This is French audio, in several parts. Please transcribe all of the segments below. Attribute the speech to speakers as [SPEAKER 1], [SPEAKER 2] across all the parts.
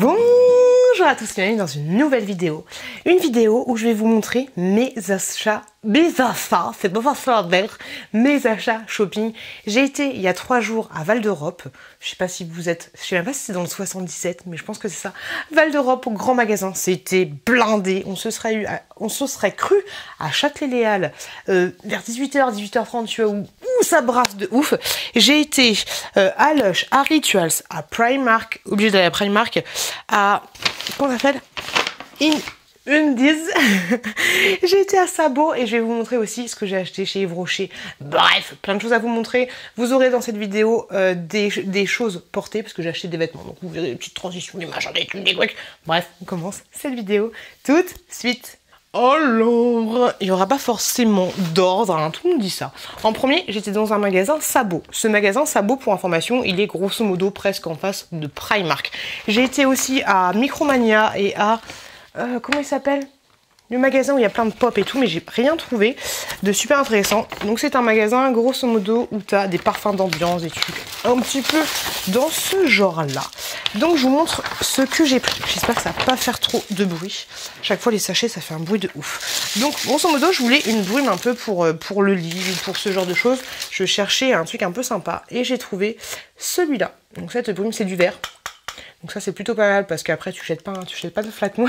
[SPEAKER 1] Bonjour à tous, bienvenue dans une nouvelle vidéo. Une vidéo où je vais vous montrer mes achats shopping. J'ai été il y a 3 jours à Val d'Europe. Je sais pas si vous êtes, je sais même pas si c'est dans le 77, mais je pense que c'est ça. Val d'Europe au grand magasin, c'était blindé. On se serait cru à Châtelet-Les-Halles vers 18h, 18h30, tu vois, où ça brasse de ouf. J'ai été à Lush, à Rituals, à Primark, obligé d'aller à Primark, à comment on appelle Undies. J'ai été à Sabot et je vais vous montrer aussi ce que j'ai acheté chez Yves Rocher. Bref, plein de choses à vous montrer. Vous aurez dans cette vidéo des choses portées parce que j'ai acheté des vêtements. Donc vous verrez des petites transitions, des machins, des trucs, des trucs. Bref, on commence cette vidéo tout de suite. Alors, il n'y aura pas forcément d'ordre, hein, tout le monde dit ça. En premier, j'étais dans un magasin Sabot. Ce magasin Sabot, pour information, il est grosso modo presque en face de Primark. J'ai été aussi à Micromania et à... comment il s'appelle? Le magasin où il y a plein de pop et tout, mais j'ai rien trouvé de super intéressant. Donc c'est un magasin grosso modo où tu as des parfums d'ambiance, des trucs un petit peu dans ce genre-là. Donc je vous montre ce que j'ai pris. J'espère que ça va pas faire trop de bruit. Chaque fois les sachets ça fait un bruit de ouf. Donc grosso modo je voulais une brume un peu pour le lit, pour ce genre de choses. Je cherchais un truc un peu sympa et j'ai trouvé celui-là. Donc cette brume c'est du vert. Donc ça c'est plutôt pas mal parce qu'après tu jettes pas de flacon,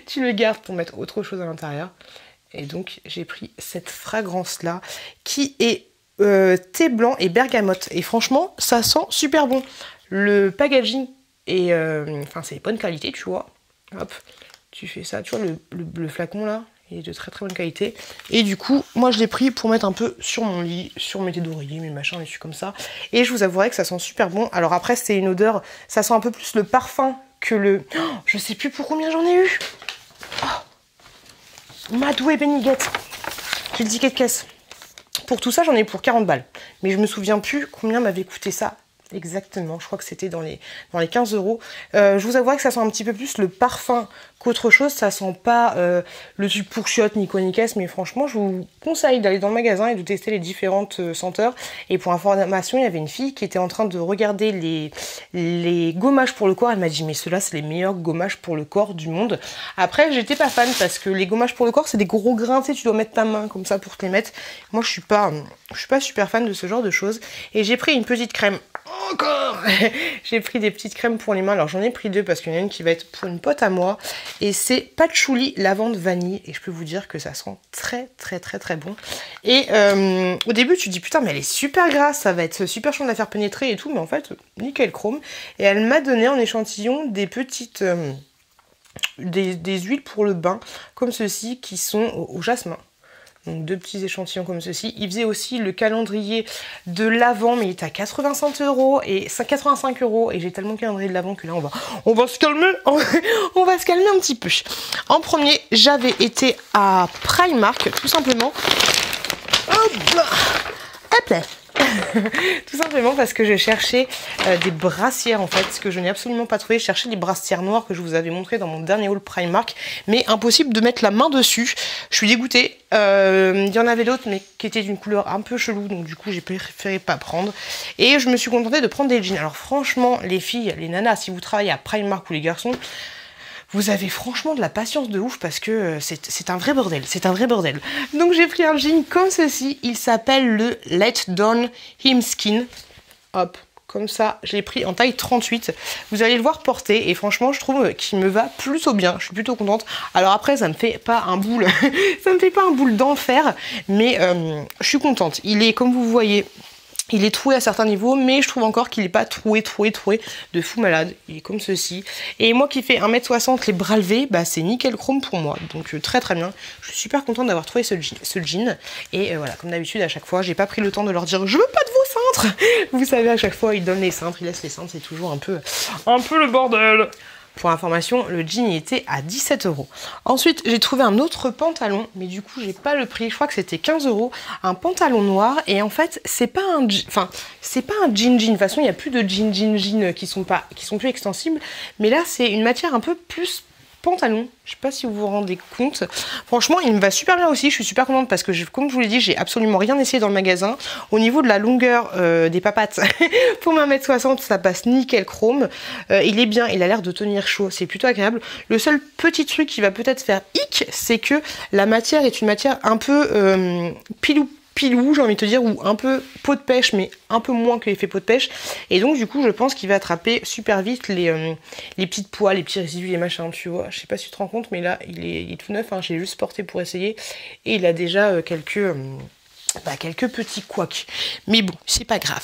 [SPEAKER 1] tu le gardes pour mettre autre chose à l'intérieur. Et donc j'ai pris cette fragrance là qui est thé blanc et bergamote. Et franchement ça sent super bon. Le packaging est, c'est bonne qualité, tu vois. Hop, tu fais ça, tu vois le flacon là. Il est de très très bonne qualité. Et du coup, moi je l'ai pris pour mettre un peu sur mon lit, sur mes têtes d'oreiller, mes machins, mes trucs comme ça. Et je vous avouerai que ça sent super bon. Alors après, c'est une odeur, ça sent un peu plus le parfum que le... Oh, je sais plus pour combien j'en ai eu. Oh, Madoué Beniguette. J'ai le ticket de caisse. Pour tout ça, j'en ai eu pour 40 balles. Mais je me souviens plus combien m'avait coûté ça. Exactement, je crois que c'était dans les 15 euros. Je vous avouerai que ça sent un petit peu plus le parfum qu'autre chose. Ça sent pas le truc pour chiottes ni quoi ni caisse, mais franchement, je vous conseille d'aller dans le magasin et de tester les différentes senteurs. Et pour information, il y avait une fille qui était en train de regarder les gommages pour le corps. Elle m'a dit, mais ceux-là, c'est les meilleurs gommages pour le corps du monde. Après, j'étais pas fan parce que les gommages pour le corps, c'est des gros grains, tu sais, tu dois mettre ta main comme ça pour te les mettre. Moi, je suis pas super fan de ce genre de choses. Et j'ai pris une petite crème. Encore j'ai pris des petites crèmes pour les mains. Alors j'en ai pris 2 parce qu'il y en a une qui va être pour une pote à moi. Et c'est patchouli lavande vanille. Et je peux vous dire que ça sent très très très très bon. Et au début tu te dis putain mais elle est super grasse, ça va être super chiant de la faire pénétrer et tout. Mais en fait nickel chrome. Et elle m'a donné en échantillon des petites des huiles pour le bain comme ceci qui sont au jasmin. Donc 2 petits échantillons comme ceci. Il faisait aussi le calendrier de l'Avent, mais il était à 85 € et 85 €. Et j'ai tellement de calendrier de l'Avent que là on va se calmer. On va se calmer un petit peu. En premier, j'avais été à Primark, tout simplement. Hop là. Hop là. Tout simplement parce que je cherchais des brassières en fait, ce que je n'ai absolument pas trouvé. Je cherchais des brassières noires que je vous avais montré dans mon dernier haul Primark, mais impossible de mettre la main dessus. Je suis dégoûtée. Il y en avait d'autres mais qui étaient d'une couleur un peu chelou, donc du coup j'ai préféré pas prendre. Et je me suis contentée de prendre des jeans. Alors franchement les filles, les nanas, si vous travaillez à Primark ou les garçons, vous avez franchement de la patience de ouf parce que c'est un vrai bordel, c'est un vrai bordel. Donc j'ai pris un jean comme ceci, il s'appelle le Let Down Him Skin. Hop, comme ça, je l'ai pris en taille 38. Vous allez le voir porter et franchement je trouve qu'il me va plutôt bien, je suis plutôt contente. Alors après ça me fait pas un boule, ça me fait pas un boule d'enfer, mais je suis contente. Il est comme vous voyez... Il est troué à certains niveaux, mais je trouve encore qu'il n'est pas troué de fou malade. Il est comme ceci. Et moi qui fais 1m60 les bras levés, bah c'est nickel chrome pour moi. Donc très très bien. Je suis super contente d'avoir trouvé ce jean. Et voilà, comme d'habitude à chaque fois, j'ai pas pris le temps de leur dire je veux pas de vos cintres. Vous savez, à chaque fois, ils donnent les cintres, ils laissent les cintres, c'est toujours un peu le bordel. Pour information, le jean il était à 17 €. Ensuite, j'ai trouvé un autre pantalon, mais du coup, j'ai pas le prix. Je crois que c'était 15 €. Un pantalon noir. Et en fait, c'est pas un jean. Enfin, c'est pas un jean. De toute façon, il n'y a plus de jean qui sont plus extensibles. Mais là, c'est une matière un peu plus pantalon. Je sais pas si vous vous rendez compte. Franchement, il me va super bien aussi. Je suis super contente parce que, comme je vous l'ai dit, j'ai absolument rien essayé dans le magasin. Au niveau de la longueur des papates, pour 1m60, ça passe nickel chrome. Il est bien, il a l'air de tenir chaud. C'est plutôt agréable. Le seul petit truc qui va peut-être faire hic, c'est que la matière est une matière un peu pilou, j'ai envie de te dire, ou un peu peau de pêche, mais un peu moins que l'effet peau de pêche. Et donc du coup je pense qu'il va attraper super vite les petites poils, les petits résidus, les machins, tu vois. Je sais pas si tu te rends compte, mais là il est tout neuf, hein. J'ai juste porté pour essayer et il a déjà quelques petits couacs. Mais bon, c'est pas grave.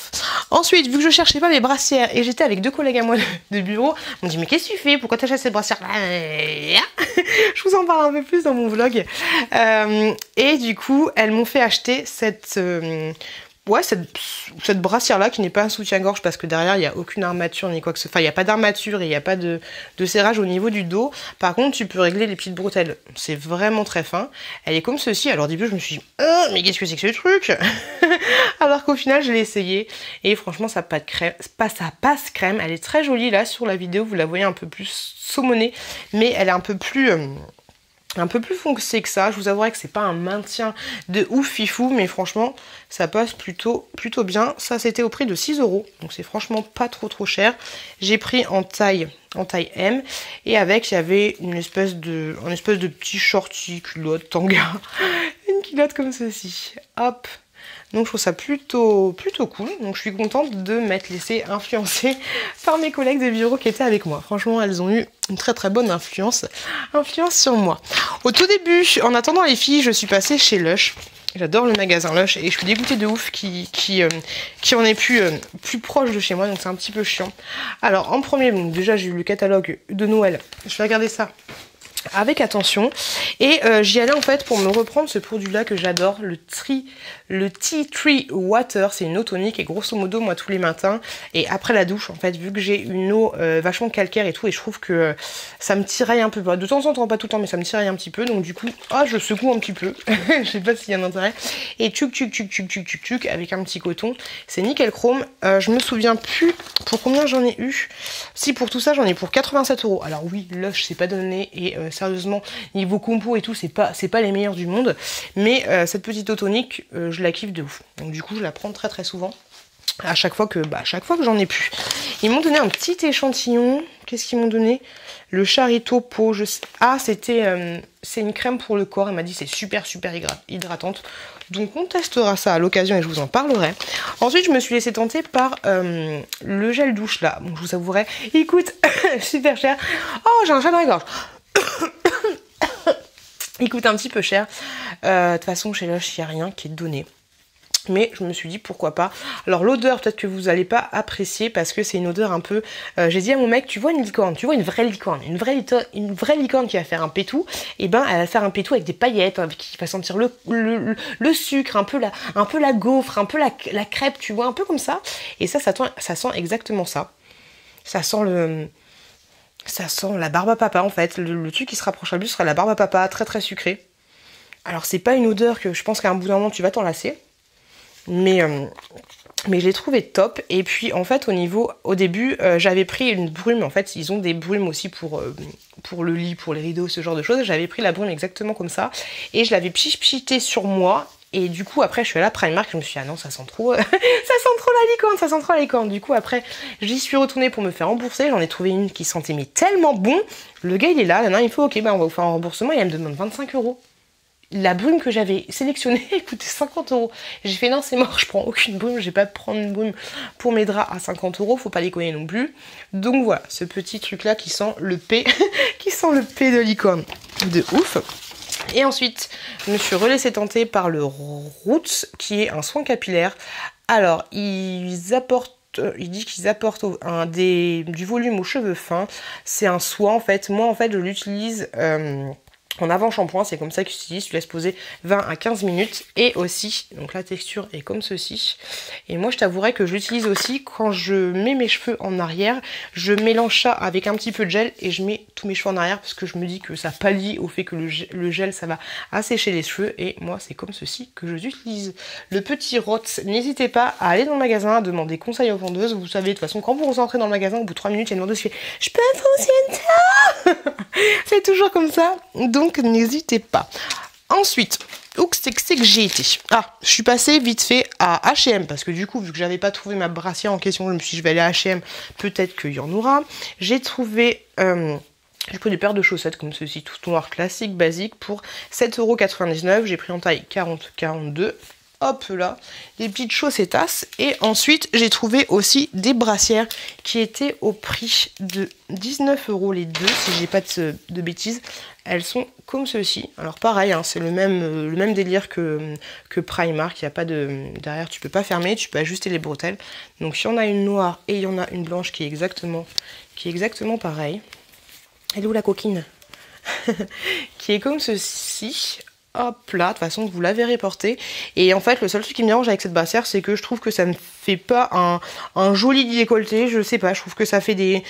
[SPEAKER 1] Ensuite, vu que je cherchais pas mes brassières et j'étais avec deux collègues à moi de bureau, on me dit mais qu'est-ce que tu fais? Pourquoi t'achètes cette brassière? Je vous en parle un peu plus dans mon vlog. Et du coup, elles m'ont fait acheter cette brassière là qui n'est pas un soutien-gorge parce que derrière il n'y a aucune armature ni quoi que ce soit. Enfin, il n'y a pas d'armature et il n'y a pas de serrage au niveau du dos. Par contre, tu peux régler les petites bretelles. C'est vraiment très fin. Elle est comme ceci. Alors au début, je me suis dit, oh, mais qu'est-ce que c'est que ce truc? Alors qu'au final, je l'ai essayé et franchement, ça passe crème. Elle est très jolie là sur la vidéo. Vous la voyez un peu plus saumonée, mais elle est un peu plus foncé que ça. Je vous avouerai que c'est pas un maintien de ouf fifou, mais franchement ça passe plutôt bien. Ça c'était au prix de 6 €, donc c'est franchement pas trop cher. J'ai pris en taille M, et avec il y avait une espèce de petit shorty, culotte, tanga, une culotte comme ceci, hop. Donc je trouve ça plutôt cool. Donc je suis contente de m'être laissée influencer par mes collègues de bureau qui étaient avec moi. Franchement, elles ont eu une très bonne influence sur moi. Au tout début, en attendant les filles, je suis passée chez Lush. J'adore le magasin Lush et je suis dégoûtée de ouf qui en est plus proche de chez moi, donc c'est un petit peu chiant. Alors en premier, bon, déjà j'ai eu le catalogue de Noël. Je vais regarder ça avec attention et j'y allais en fait pour me reprendre ce produit là que j'adore, le Tea Tree Water. C'est une eau tonique et grosso modo moi tous les matins et après la douche en fait, vu que j'ai une eau vachement calcaire et tout, et je trouve que ça me tiraille un peu, de temps en temps, pas tout le temps, mais ça me tiraille un petit peu, donc du coup je secoue un petit peu je sais pas s'il y a un intérêt, et tchuc avec un petit coton. C'est nickel chrome. Je me souviens plus pour combien j'en ai eu. Si, pour tout ça j'en ai pour 87 €. Alors oui, Lush c'est pas donné et sérieusement niveau compo et tout c'est pas les meilleurs du monde, mais cette petite eau tonique je la kiffe de ouf, donc du coup je la prends très souvent à chaque fois que j'en ai plus. Ils m'ont donné un petit échantillon. Qu'est-ce qu'ils m'ont donné? Le Charito Peau, c'est une crème pour le corps. Elle m'a dit c'est super hydratante. Donc on testera ça à l'occasion et je vous en parlerai. Ensuite, je me suis laissée tenter par le gel douche là. Bon, je vous avouerai, il coûte super cher. Oh, j'ai un chat dans la gorge. Il coûte un petit peu cher. De toute façon, chez Lush, il n'y a rien qui est donné. Mais je me suis dit pourquoi pas. Alors l'odeur peut-être que vous n'allez pas apprécier parce que c'est une odeur un peu... j'ai dit à mon mec, tu vois une licorne, tu vois une vraie licorne, une vraie licorne qui va faire un pétou, et ben elle va faire un pétou avec des paillettes, qui va sentir le sucre, un peu la gaufre, un peu la crêpe, tu vois, un peu comme ça. Et ça sent exactement ça. Ça sent la barbe à papa en fait. Le truc qui se rapprochera le plus sera la barbe à papa, très sucrée. Alors c'est pas une odeur que je pense qu'à un bout d'un moment tu vas t'en lasser. Mais je l'ai trouvé top. Et puis en fait au début j'avais pris une brume. En fait ils ont des brumes aussi pour le lit, pour les rideaux, ce genre de choses. J'avais pris la brume exactement comme ça et je l'avais pchitée sur moi. Et du coup après je suis allée à Primark, je me suis dit ah non ça sent trop ça sent trop la licorne, Du coup après j'y suis retournée pour me faire rembourser. J'en ai trouvé une qui sentait mais tellement bon. Le gars il est là, il me fait ok on va vous faire un remboursement, et elle me demande 25 €. La brume que j'avais sélectionnée coûtait 50 €. J'ai fait non c'est mort, je prends aucune brume, j'ai pas de prendre une brume pour mes draps à 50 €, faut pas déconner non plus. Donc voilà, ce petit truc là qui sent le P, qui sent le P de licorne, de ouf. Et ensuite, je me suis relaissée tenter par le Roots, qui est un soin capillaire. Alors, il dit qu'ils apportent du volume aux cheveux fins. C'est un soin en fait. Moi en fait je l'utilise en avant-shampoing, c'est comme ça que j'utilise, tu laisses poser 20 à 15 minutes. Et aussi, donc la texture est comme ceci. Et moi je t'avouerai que je l'utilise aussi quand je mets mes cheveux en arrière. Je mélange ça avec un petit peu de gel et je mets tous mes cheveux en arrière parce que je me dis que ça pallie au fait que le gel ça va assécher les cheveux. Et moi c'est comme ceci que je l'utilise. Le petit rot, n'hésitez pas à aller dans le magasin, à demander conseil aux vendeuses. Vous savez, de toute façon, quand vous rentrez dans le magasin, au bout de 3 minutes, il y a une vendeuse qui fait « Je peux un faux c'est toujours comme ça, donc n'hésitez pas. Ensuite, où c'est que j'ai été? Ah, je suis passée vite fait à H&M parce que du coup, vu que j'avais pas trouvé ma brassière en question, je me suis dit je vais aller à H&M, peut-être qu'il y en aura. J'ai trouvé j'ai pris des paires de chaussettes comme ceci, tout noir classique, basique, pour 7,99 €. J'ai pris en taille 40-42. Hop là, des petites chaussettas. Et ensuite, j'ai trouvé aussi des brassières qui étaient au prix de 19 € les deux, si j'ai pas de bêtises. Elles sont comme ceci. Alors pareil, hein, c'est le même délire que Primark. Il n'y a pas de... Derrière, tu peux pas fermer, tu peux ajuster les bretelles. Donc il y en a une noire et il y en a une blanche qui est exactement pareil. Elle est où la coquine? Qui est comme ceci. Hop là, de toute façon vous la verrez porter. Et en fait le seul truc qui me dérange avec cette brassière, c'est que je trouve que ça ne fait pas un joli décolleté. Je sais pas, je trouve que ça fait des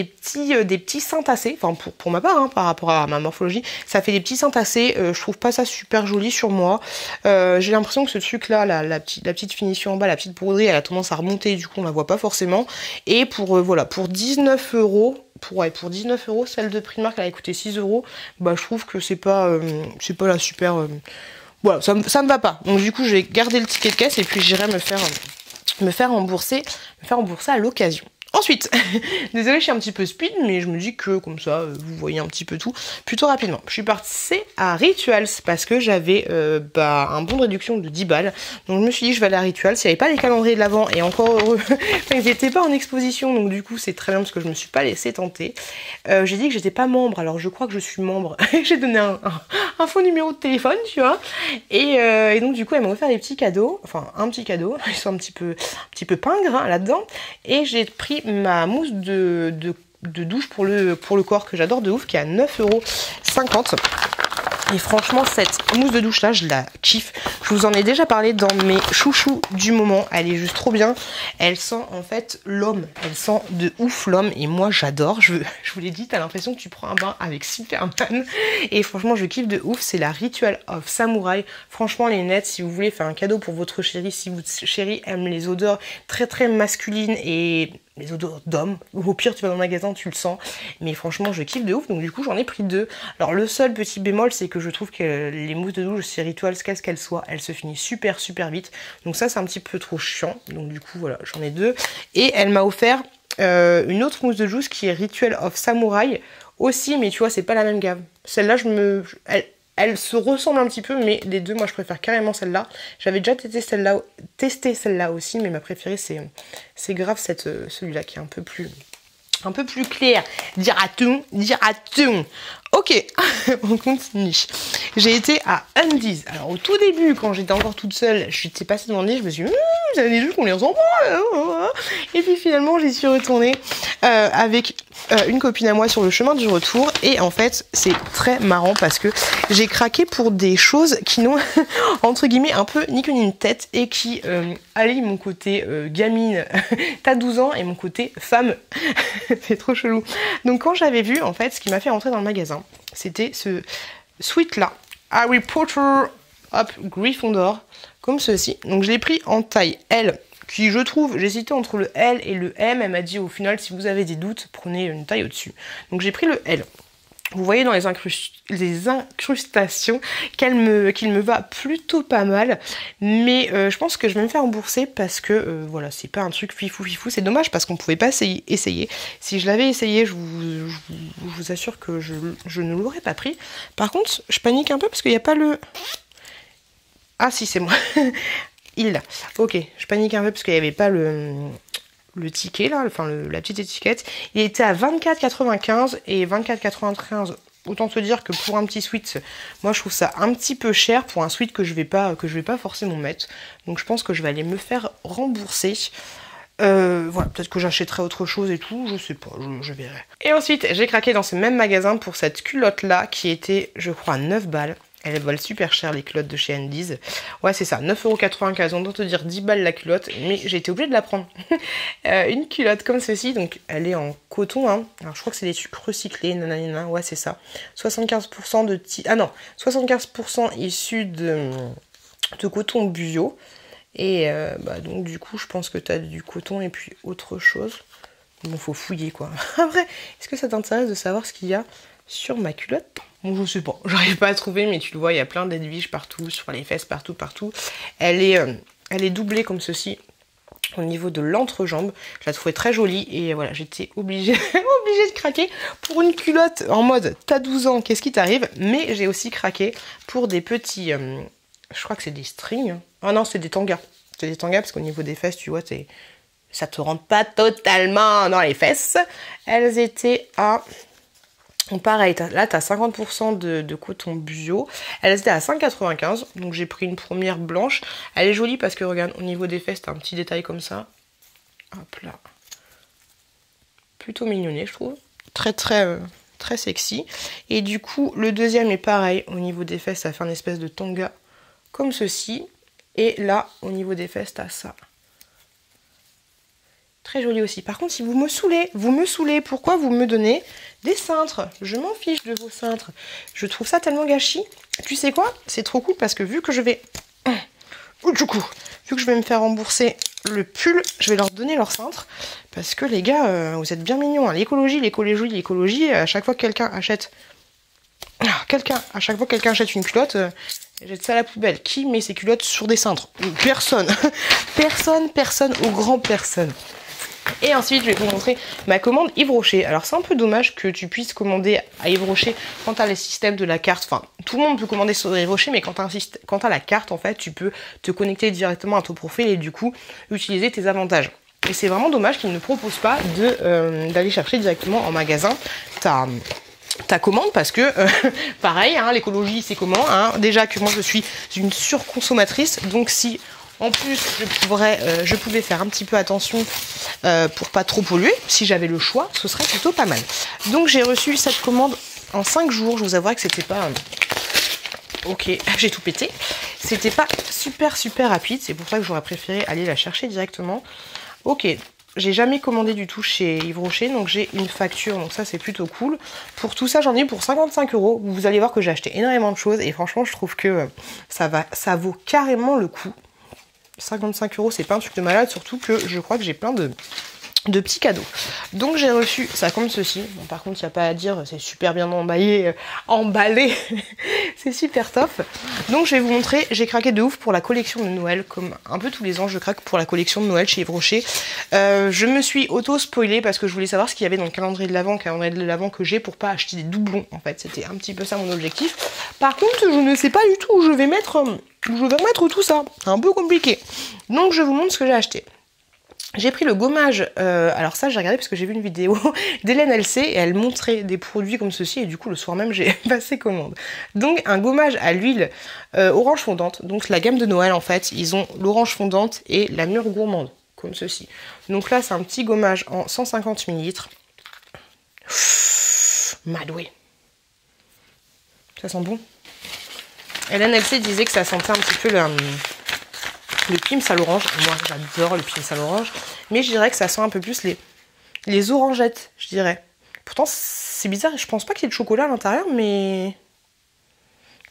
[SPEAKER 1] petits seins tassés. Enfin pour ma part, hein, par rapport à ma morphologie, ça fait des petits seins tassés. Je trouve pas ça super joli sur moi. J'ai l'impression que ce truc là, la petite finition en bas, la petite broderie, elle a tendance à remonter, du coup on la voit pas forcément. Et voilà, pour 19 €. Pour 19 €, celle de Primark elle a coûté 6 €. Bah je trouve que c'est pas la super. Voilà, ça me va pas. Donc du coup je vais garder le ticket de caisse et puis j'irai me faire rembourser à l'occasion. Ensuite, désolée, je suis un petit peu speed, mais je me dis que comme ça, vous voyez un petit peu tout plutôt rapidement. Je suis partie à Rituals parce que j'avais un bon de réduction de 10 balles. Donc je me suis dit, je vais aller à Rituals. Il n'y avait pas les calendriers de l'avant et encore heureux, ils n'étaient pas en exposition. Donc du coup, c'est très bien parce que je me suis pas laissée tenter. J'ai dit que j'étais pas membre, alors je crois que je suis membre. J'ai donné un faux numéro de téléphone, tu vois. Et donc du coup, elle m'a offert des petits cadeaux. Enfin, un petit cadeau. Ils sont un petit peu pingres hein, là-dedans. Et j'ai pris ma mousse de douche pour le corps que j'adore de ouf, qui est à 9,50 €. Et franchement, cette mousse de douche là, je la kiffe. Je vous en ai déjà parlé dans mes chouchous du moment. Elle est juste trop bien. Elle sent en fait l'homme. Elle sent de ouf l'homme. Et moi, j'adore. Je vous l'ai dit, t'as l'impression que tu prends un bain avec Superman. Et franchement, je kiffe de ouf. C'est la Ritual of Samurai. Franchement, les nettes, si vous voulez faire un cadeau pour votre chérie, si votre chérie aime les odeurs très très masculines et les odeurs d'hommes, ou au pire tu vas dans le magasin, tu le sens, mais franchement je kiffe de ouf, donc du coup j'en ai pris 2. Alors le seul petit bémol, c'est que je trouve que les mousses de douche chez Rituals, quelles qu'elles soient, elles se finissent super vite, donc ça c'est un petit peu trop chiant, donc du coup voilà, j'en ai 2. Et elle m'a offert une autre mousse de douche qui est Ritual of Samurai aussi, mais tu vois c'est pas la même gamme. Celle-là elle se ressemble un petit peu, mais les deux, moi je préfère carrément celle-là. J'avais déjà testé celle-là aussi, mais ma préférée c'est grave celui-là qui est un peu plus clair. Dira-t-on. Ok, on continue. J'ai été à Undies. Alors au tout début, quand j'étais encore toute seule, je suis passée devant Undies, je me suis dit, j'avais des jeux qu'on les ressent pas. Et puis finalement, j'y suis retournée avec une copine à moi sur le chemin du retour. Et en fait, c'est très marrant parce que j'ai craqué pour des choses qui n'ont, entre guillemets, un peu ni queue ni tête et qui allient mon côté gamine, t'as 12 ans, et mon côté femme. C'est trop chelou. Donc quand j'avais vu, en fait, ce qui m'a fait rentrer dans le magasin, c'était ce sweat là, Harry Potter hop Gryffondor, comme ceci. Donc je l'ai pris en taille L, qui je trouve, j'hésitais entre le L et le M. Elle m'a dit au final, si vous avez des doutes, prenez une taille au-dessus. Donc j'ai pris le L. Vous voyez dans les incrustations qu'il me va plutôt pas mal, mais je pense que je vais me faire rembourser parce que voilà, c'est pas un truc fifou. C'est dommage parce qu'on pouvait pas essayer. Si je l'avais essayé, je vous assure que je ne l'aurais pas pris. Par contre, je panique un peu parce qu'il n'y a pas le... Ah si, c'est moi. Il est là. Ok, je panique un peu parce qu'il n'y avait pas le ticket là, enfin la petite étiquette. Il était à 24,95 et 24,95. Autant te dire que pour un petit sweat, moi je trouve ça un petit peu cher pour un sweat que je vais pas forcément mettre. Donc je pense que je vais aller me faire rembourser. Voilà, peut-être que j'achèterai autre chose et tout, je sais pas, je verrai. Et ensuite, j'ai craqué dans ce même magasin pour cette culotte-là qui était, je crois, 9 balles. Elles valent super cher les culottes de chez Andy's. Ouais, c'est ça, 9,95 €. On doit te dire 10 balles la culotte, mais j'ai été obligée de la prendre. Une culotte comme ceci, donc elle est en coton, hein. Alors je crois que c'est des trucs recyclés, nanana, ouais, c'est ça. 75% de 75% issus de coton bio. Et donc du coup, je pense que tu as du coton et puis autre chose. Bon, faut fouiller quoi. Après, est-ce que ça t'intéresse de savoir ce qu'il y a sur ma culotte? Bon, je sais pas, j'arrive pas à trouver, mais tu le vois, il y a plein d'edwiges partout, sur les fesses, partout. Elle est doublée comme ceci au niveau de l'entrejambe. Je la trouvais très jolie et voilà, j'étais obligée de craquer pour une culotte en mode t'as 12 ans, qu'est-ce qui t'arrive? Mais j'ai aussi craqué pour des petits, je crois que c'est des strings. Ah non, c'est des tangas. C'est des tangas parce qu'au niveau des fesses, tu vois, ça te rentre pas totalement dans les fesses. Elles étaient à... Pareil, là tu as 50% de coton bio. Elles étaient à 5,95 €. Donc j'ai pris une première blanche. Elle est jolie parce que regarde, au niveau des fesses, tu as un petit détail comme ça. Hop là. Plutôt mignonné, je trouve. Très sexy. Et du coup, le deuxième est pareil. Au niveau des fesses, ça fait une espèce de tanga comme ceci. Et là, au niveau des fesses, tu as ça. Très joli aussi. Par contre, si vous me saoulez, pourquoi vous me donnez des cintres? Je m'en fiche de vos cintres. Je trouve ça tellement gâchis. Tu sais quoi? C'est trop cool parce que vu que je vais... Du coup, vu que je vais me faire rembourser le pull, je vais leur donner leur cintre. Parce que les gars, vous êtes bien mignons. Hein. L'écologie, à chaque fois que quelqu'un achète... À chaque fois que quelqu'un achète une culotte, jette ça à la poubelle. Qui met ses culottes sur des cintres? Personne. Personne, au grand personne. Et ensuite, je vais vous montrer ma commande Yves Rocher. Alors, c'est un peu dommage que tu puisses commander à Yves Rocher quand tu as le système de la carte. Enfin, tout le monde peut commander sur Yves Rocher, mais quand tu as la carte, en fait, tu peux te connecter directement à ton profil et du coup, utiliser tes avantages. Et c'est vraiment dommage qu'ils ne proposent pas d'aller chercher directement en magasin ta commande parce que, pareil, hein, l'écologie, c'est comment hein. Déjà que moi, je suis une surconsommatrice, donc si... En plus, je pouvais faire un petit peu attention pour pas trop polluer. Si j'avais le choix, ce serait plutôt pas mal. Donc j'ai reçu cette commande en 5 jours. Je vous avouerai que c'était pas... Ok, j'ai tout pété. C'était pas super rapide. C'est pour ça que j'aurais préféré aller la chercher directement. Ok, j'ai jamais commandé du tout chez Yves Rocher. Donc j'ai une facture. Donc ça, c'est plutôt cool. Pour tout ça, j'en ai eu pour 55 €. Vous allez voir que j'ai acheté énormément de choses. Et franchement, je trouve que ça vaut carrément le coup. 55 €, c'est pas un truc de malade, surtout que je crois que j'ai plein de petits cadeaux. Donc j'ai reçu ça comme ceci. Bon, par contre, il n'y a pas à dire, c'est super bien emballé. C'est super top. Donc je vais vous montrer, j'ai craqué de ouf pour la collection de Noël, comme un peu tous les ans, je craque pour la collection de Noël chez Yves Rocher. Je me suis auto-spoilée parce que je voulais savoir ce qu'il y avait dans le calendrier de l'Avent que j'ai pour pas acheter des doublons, en fait. C'était un petit peu ça mon objectif. Par contre, je ne sais pas du tout où je vais mettre tout ça. C'est un peu compliqué. Donc je vous montre ce que j'ai acheté. J'ai pris le gommage, alors ça j'ai regardé parce que j'ai vu une vidéo d'Hélène LC et elle montrait des produits comme ceci et du coup le soir même j'ai passé commande. Donc un gommage à l'huile orange fondante, donc la gamme de Noël en fait, ils ont l'orange fondante et la mûre gourmande, comme ceci. Donc là c'est un petit gommage en 150 ml. Madoué. Ça sent bon. Hélène LC disait que ça sentait un petit peu le Pim's à l'orange. Moi j'adore le Pim's à l'orange, mais je dirais que ça sent un peu plus les orangettes, je dirais. Pourtant c'est bizarre, je pense pas qu'il y ait de chocolat à l'intérieur, mais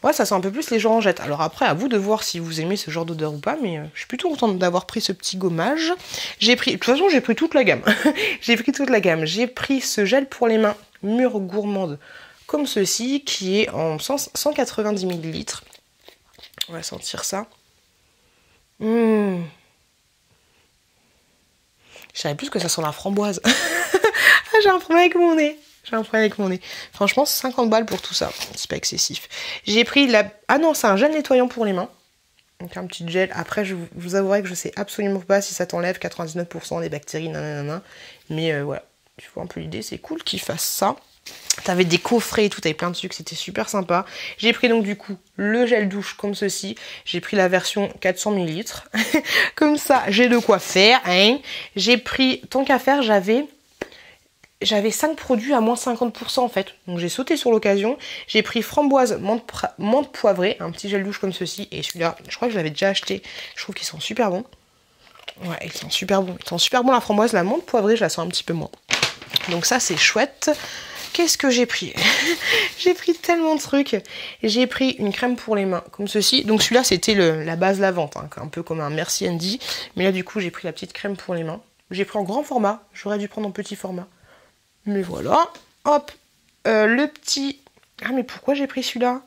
[SPEAKER 1] ouais, ça sent un peu plus les orangettes. Alors après, à vous de voir si vous aimez ce genre d'odeur ou pas, mais je suis plutôt contente d'avoir pris ce petit gommage. De toute façon, j'ai pris toute la gamme. J'ai pris ce gel pour les mains, mûre gourmande, comme ceci, qui est en 190 ml. On va sentir ça. Je savais plus que ça sent la framboise. Ah, j'ai un problème avec mon nez. Franchement, 50 balles pour tout ça. C'est pas excessif. J'ai pris ah non, c'est un gel nettoyant pour les mains. Donc un petit gel. Après, je vous avouerai que je sais absolument pas si ça t'enlève 99% des bactéries, nanana. Mais voilà. Tu vois un peu l'idée. C'est cool qu'ils fassent ça. T'avais des coffrets et tout, t'avais plein de sucre, c'était super sympa. J'ai pris donc du coup le gel douche comme ceci. J'ai pris la version 400 ml. Comme ça, j'ai de quoi faire. Hein. J'ai pris, tant qu'à faire, j'avais 5 produits à moins 50% en fait. Donc j'ai sauté sur l'occasion. J'ai pris framboise, menthe poivrée, un petit gel douche comme ceci. Et celui-là, je crois que je l'avais déjà acheté. Je trouve qu'ils sont super bons. Ouais, ils sont super bons. Ils sont super bons la framboise. La menthe poivrée, je la sens un petit peu moins. Donc ça, c'est chouette. Qu'est-ce que j'ai pris? J'ai pris tellement de trucs. J'ai pris une crème pour les mains, comme ceci. Donc celui-là, c'était la base lavante, hein, un peu comme un Merci Andy. Mais là, du coup, j'ai pris la petite crème pour les mains. J'ai pris en grand format. J'aurais dû prendre en petit format. Mais voilà. Hop. Le petit... Ah, mais pourquoi j'ai pris celui-là?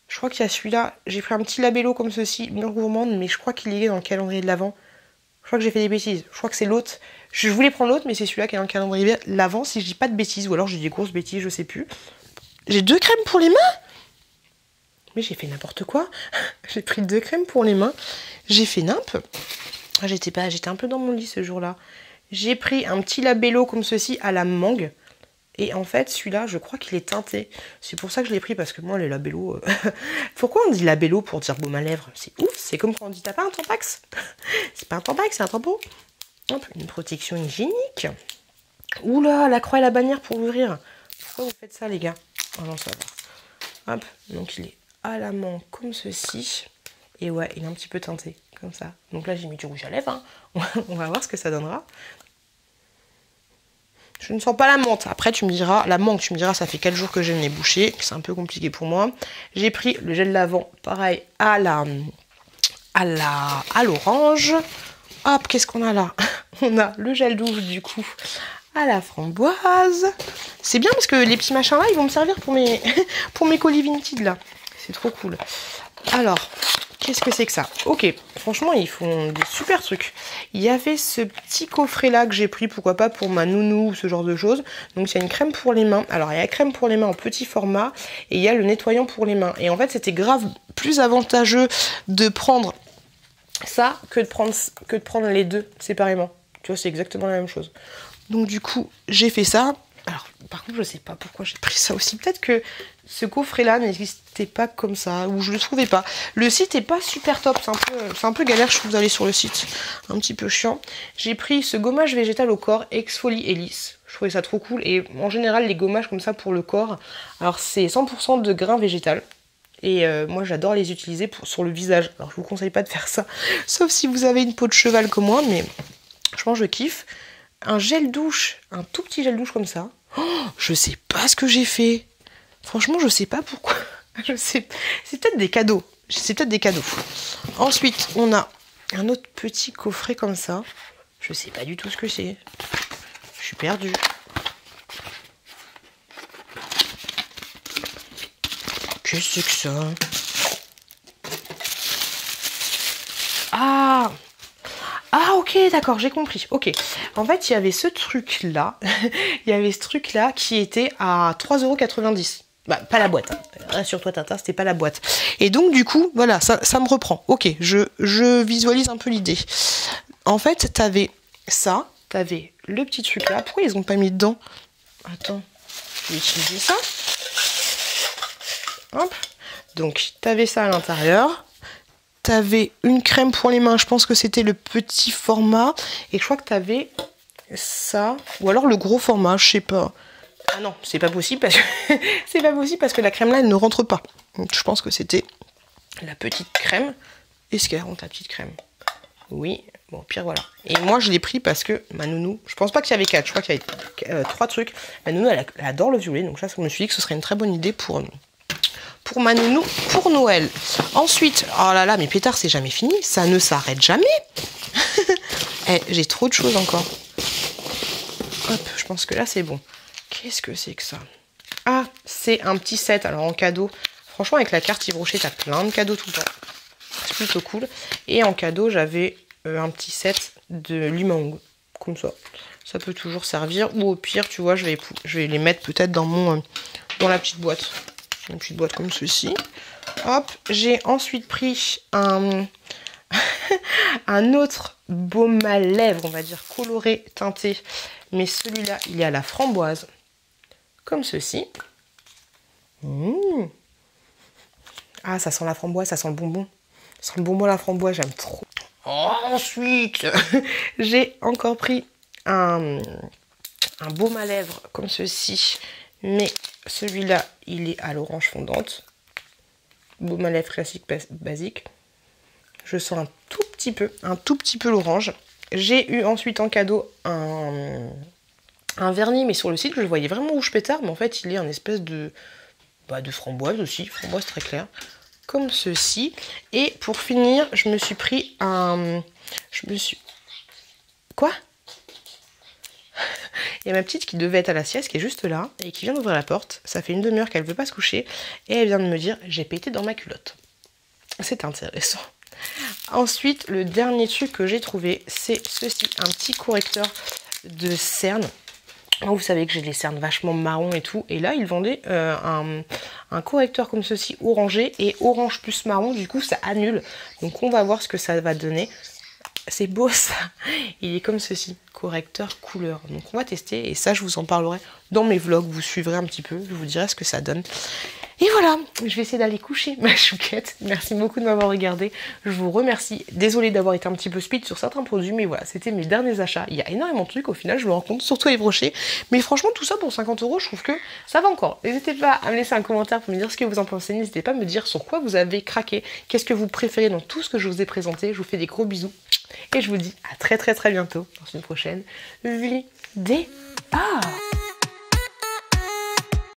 [SPEAKER 1] Je crois qu'il y a celui-là. J'ai pris un petit labello comme ceci, mûre gourmande, mais je crois qu'il y est dans le calendrier de l'Avent. Je crois que j'ai fait des bêtises. Je crois que c'est l'autre. Je voulais prendre l'autre, mais c'est celui-là qui est dans le calendrier l'avant, si je dis pas de bêtises. Ou alors j'ai des grosses bêtises, je sais plus. J'ai 2 crèmes pour les mains. Mais j'ai fait n'importe quoi. J'ai pris 2 crèmes pour les mains. J'ai fait nimp. J'étais un peu dans mon lit ce jour-là. J'ai pris un petit labello comme ceci à la mangue. Et en fait, celui-là, je crois qu'il est teinté. C'est pour ça que je l'ai pris, parce que moi, les labellos... Pourquoi on dit labello pour dire baume à lèvres? C'est ouf, c'est comme quand on dit t'as pas un tampax. C'est pas un tampax, c'est un tampon. Hop, une protection hygiénique. Oula, la croix et la bannière pour l'ouvrir. Pourquoi vous faites ça, les gars? Oh non, ça va. Hop, donc il est à la main comme ceci. Et ouais, il est un petit peu teinté, comme ça. Donc là, j'ai mis du rouge à lèvres. Hein. On va voir ce que ça donnera. Je ne sens pas la menthe. Après, tu me diras, la menthe, tu me diras, ça fait 4 jours que j'ai le nez bouché. C'est un peu compliqué pour moi. J'ai pris le gel lavant, pareil, à l'orange. Hop, qu'est-ce qu'on a là? On a le gel douche, du coup, à la framboise. C'est bien parce que les petits machins là, ils vont me servir pour mes, pour mes colis Vinted là. C'est trop cool. Alors, qu'est-ce que c'est que ça? Ok, franchement, ils font des super trucs. Il y avait ce petit coffret là que j'ai pris, pourquoi pas pour ma nounou ou ce genre de choses. Donc il y a une crème pour les mains. Alors il y a la crème pour les mains en petit format et il y a le nettoyant pour les mains. Et en fait, c'était grave plus avantageux de prendre ça que de prendre les deux séparément. Tu vois, c'est exactement la même chose. Donc du coup, j'ai fait ça. Alors, par contre, je sais pas pourquoi j'ai pris ça aussi. Peut-être que ce coffret-là n'existait pas comme ça, ou je le trouvais pas. Le site est pas super top, c'est un peu galère, je trouve, d'aller sur le site. Un petit peu chiant. J'ai pris ce gommage végétal au corps, Exfolie et lisse. Je trouvais ça trop cool. Et en général, les gommages comme ça pour le corps, alors c'est 100% de grain végétal. Et moi, j'adore les utiliser sur le visage. Alors, je vous conseille pas de faire ça, sauf si vous avez une peau de cheval comme moi, mais franchement, je kiffe. Un gel douche, un tout petit gel douche comme ça. Oh, je sais pas ce que j'ai fait. Franchement, je sais pas pourquoi. C'est peut-être des cadeaux. C'est peut-être des cadeaux. Ensuite, on a un autre petit coffret comme ça. Je sais pas du tout ce que c'est. Je suis perdue. Qu'est-ce que c'est que ça? Ah ok, d'accord, j'ai compris. Ok. En fait, il y avait ce truc-là. Il y avait ce truc-là qui était à 3,90 €. Bah, pas la boîte. Hein. Rassure-toi, Tintin, c'était pas la boîte. Et donc, du coup, voilà, ça me reprend. Ok, je visualise un peu l'idée. En fait, t'avais ça, t'avais le petit truc-là. Pourquoi ils ont pas mis dedans? Attends, je vais utiliser ça. Hop. Donc, t'avais ça à l'intérieur. T'avais une crème pour les mains, je pense que c'était le petit format. Et je crois que t'avais ça. Ou alors le gros format, je sais pas. Ah non, c'est pas possible parce que c'est pas possible parce que la crème là, elle ne rentre pas. Donc je pense que c'était la petite crème. Est-ce qu'elle rentre la petite crème? Oui. Bon, pire voilà. Et moi, je l'ai pris parce que ma nounou, je pense pas qu'il y avait 4, je crois qu'il y avait 3 trucs. Ma nounou, elle adore le violet, donc là, je me suis dit que ce serait une très bonne idée pour ma nounou, pour Noël. Ensuite, oh là là, mais pétard, c'est jamais fini. Ça ne s'arrête jamais. J'ai trop de choses encore. Hop, je pense que là, c'est bon. Qu'est-ce que c'est que ça? Ah, c'est un petit set, alors en cadeau. Franchement, avec la carte Yves Rocher, t'as plein de cadeaux tout le temps. C'est plutôt cool. Et en cadeau, j'avais un petit set de limang, comme ça. Ça peut toujours servir. Ou au pire, tu vois, je vais les mettre peut-être dans la petite boîte. Une petite boîte comme ceci. Hop, j'ai ensuite pris un autre baume à lèvres, on va dire coloré, teinté. Mais celui-là, il est à la framboise. comme ceci. Mmh. Ah, ça sent la framboise, ça sent le bonbon. Ça sent le bonbon à la framboise, j'aime trop. Oh, ensuite, j'ai encore pris un baume à lèvres comme ceci. Mais celui-là, il est à l'orange fondante. Baume à lèvres classique basique. Je sens un tout petit peu l'orange. J'ai eu ensuite en cadeau un vernis, mais sur le site, je le voyais vraiment rouge pétard, mais en fait, il est en espèce de framboise aussi, framboise très claire, comme ceci. Et pour finir, je me suis pris Quoi? Il y a ma petite qui devait être à la sieste, qui est juste là, et qui vient d'ouvrir la porte. Ça fait une demi-heure qu'elle ne veut pas se coucher, et elle vient de me dire « j'ai pété dans ma culotte ». C'est intéressant. Ensuite, le dernier truc que j'ai trouvé, c'est ceci, un petit correcteur de cernes. Vous savez que j'ai des cernes vachement marron et tout, et là ils vendaient un correcteur comme ceci, orangé, et orange plus marron, du coup ça annule. Donc on va voir ce que ça va donner. C'est beau ça, il est comme ceci, correcteur couleur. Donc on va tester, et ça je vous en parlerai dans mes vlogs, vous suivrez un petit peu, je vous dirai ce que ça donne. Et voilà, je vais essayer d'aller coucher ma chouquette. Merci beaucoup de m'avoir regardé. Je vous remercie. Désolée d'avoir été un petit peu speed sur certains produits, mais voilà, c'était mes derniers achats. Il y a énormément de trucs au final, je me rends compte, surtout les brochets. Mais franchement, tout ça pour 50 €, je trouve que ça va encore. N'hésitez pas à me laisser un commentaire pour me dire ce que vous en pensez. N'hésitez pas à me dire sur quoi vous avez craqué, qu'est-ce que vous préférez dans tout ce que je vous ai présenté. Je vous fais des gros bisous. Et je vous dis à très bientôt dans une prochaine vidéo.